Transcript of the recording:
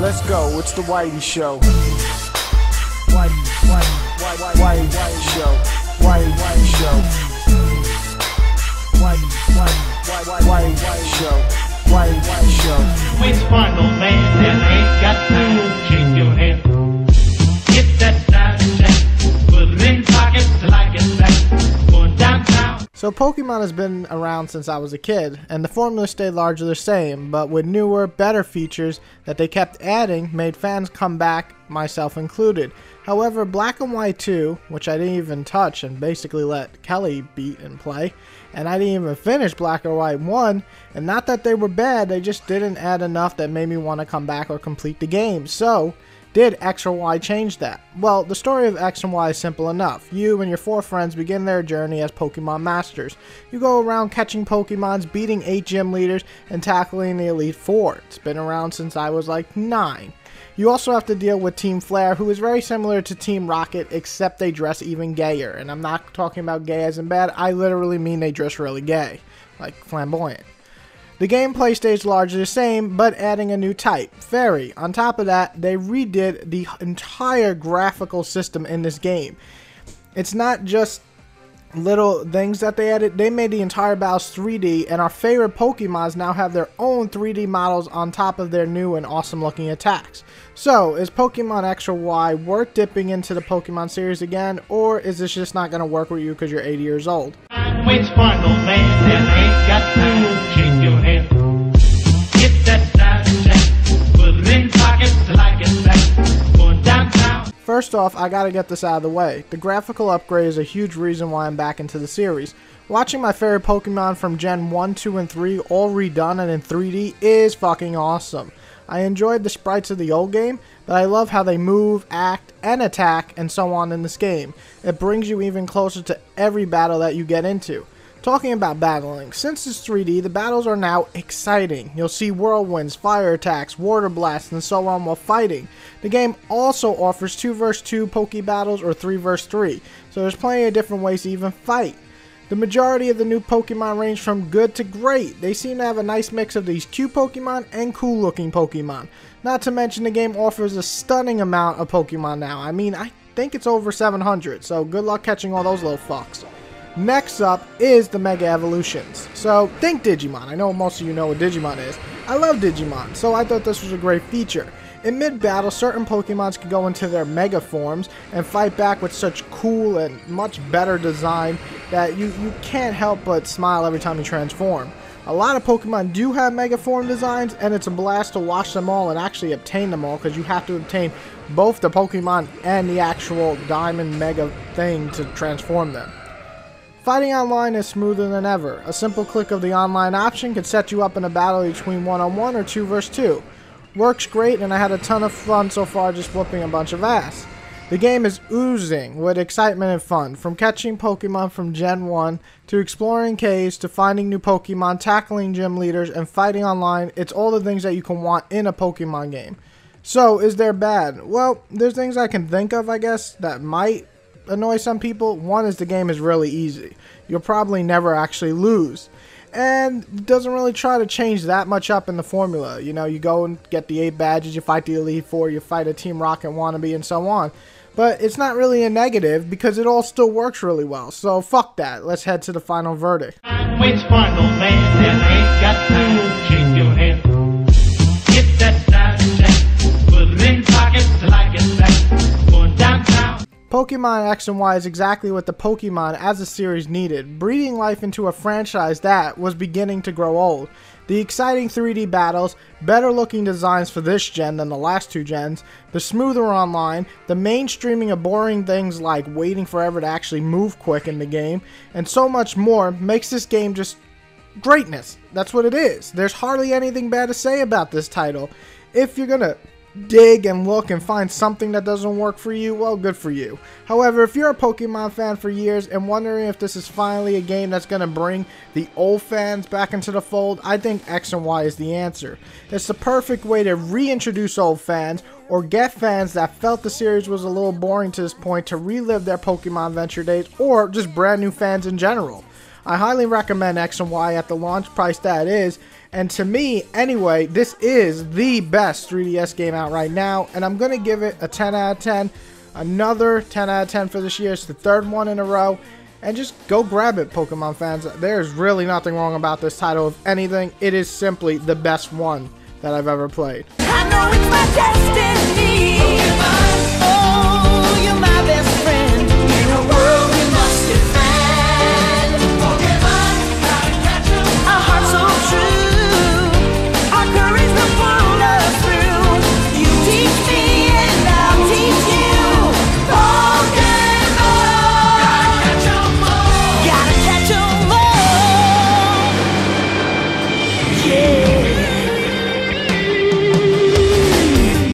Let's go, it's the Whitey Show. Whitey Show. Whitey Show. Whitey Show. Whitey Show. Which sparkle man that ain't got time to shake your head? Get that side check, put it in pockets till I get back. Going downtown. So Pokemon has been around since I was a kid, and the formula stayed largely the same, but with newer, better features that they kept adding made fans come back, myself included. However, Black and White 2, which I didn't even touch and basically let Kelly beat and play, and I didn't even finish Black and White 1, and not that they were bad, they just didn't add enough that made me want to come back or complete the game. So, did X or Y change that? Well, the story of X and Y is simple enough. You and your 4 friends begin their journey as Pokemon Masters. You go around catching Pokemons, beating 8 gym leaders, and tackling the Elite Four. It's been around since I was like 9. You also have to deal with Team Flare, who is very similar to Team Rocket, except they dress even gayer. And I'm not talking about gay as in bad, I literally mean they dress really gay, like flamboyant. The gameplay stays largely the same, but adding a new type, Fairy. On top of that, they redid the entire graphical system in this game. It's not just little things that they added, they made the entire battles 3D, and our favorite Pokemons now have their own 3D models on top of their new and awesome looking attacks. So, is Pokemon X or Y worth dipping into the Pokemon series again, or is this just not going to work with you because you're 80 years old? Which sparkle man that ain't got time to shake your head? Get that side check, put it in pockets till I get back. Going downtown. First off, I gotta get this out of the way. The graphical upgrade is a huge reason why I'm back into the series. Watching my favorite Pokemon from Gen 1, 2, and 3 all redone and in 3D is fucking awesome. I enjoyed the sprites of the old game, but I love how they move, act, and attack, and so on in this game. It brings you even closer to every battle that you get into. Talking about battling, since it's 3D, the battles are now exciting. You'll see whirlwinds, fire attacks, water blasts, and so on while fighting. The game also offers 2 vs 2 Poke battles or 3 vs 3, so there's plenty of different ways to even fight. The majority of the new Pokemon range from good to great. They seem to have a nice mix of these cute Pokemon and cool looking Pokemon. Not to mention the game offers a stunning amount of Pokemon now. I mean, I think it's over 700, so good luck catching all those little fucks. Next up is the Mega Evolutions. So, think Digimon. I know most of you know what Digimon is. I love Digimon, so I thought this was a great feature. In mid-battle, certain Pokemons can go into their Mega forms and fight back with such cool and much better design that you can't help but smile every time you transform. A lot of Pokemon do have Mega form designs, and it's a blast to watch them all and actually obtain them all, because you have to obtain both the Pokemon and the actual Diamond Mega thing to transform them. Fighting online is smoother than ever. A simple click of the online option can set you up in a battle between 1-on-1 or 2 vs 2. Works great, and I had a ton of fun so far just whooping a bunch of ass. The game is oozing with excitement and fun, from catching Pokemon from Gen 1 to exploring caves to finding new Pokemon, tackling gym leaders, and fighting online. It's all the things that you can want in a Pokemon game. So, is there bad? Well, there's things I can think of, I guess, that might annoy some people. One is the game is really easy. You'll probably never actually lose. And it doesn't really try to change that much up in the formula. You know, you go and get the 8 badges, you fight the Elite Four, you fight a Team Rocket wannabe, and so on. But it's not really a negative because it all still works really well. So fuck that. Let's head to the final verdict. Which sparkle man that ain't got time to shake your head? Get that side check, put it in pockets till I get back. Going downtown. Pokemon X and Y is exactly what the Pokemon as a series needed, breathing life into a franchise that was beginning to grow old. The exciting 3D battles, better looking designs for this gen than the last 2 gens, the smoother online, the mainstreaming of boring things like waiting forever to actually move quick in the game, and so much more makes this game just greatness. That's what it is. There's hardly anything bad to say about this title. If you're gonna dig and look and find something that doesn't work for you, well, good for you. However, if you're a Pokemon fan for years and wondering if this is finally a game that's going to bring the old fans back into the fold, I think X and Y is the answer. It's the perfect way to reintroduce old fans or get fans that felt the series was a little boring to this point to relive their Pokemon Adventure days, or just brand new fans in general. I highly recommend X and Y at the launch price that it is, And to me, anyway, this is the best 3DS game out right now, and I'm going to give it a 10 out of 10. Another 10 out of 10 for this year. It's the third one in a row. And just go grab it, Pokemon fans. There's really nothing wrong about this title. If anything, it is simply the best one that I've ever played. I know it's my destiny.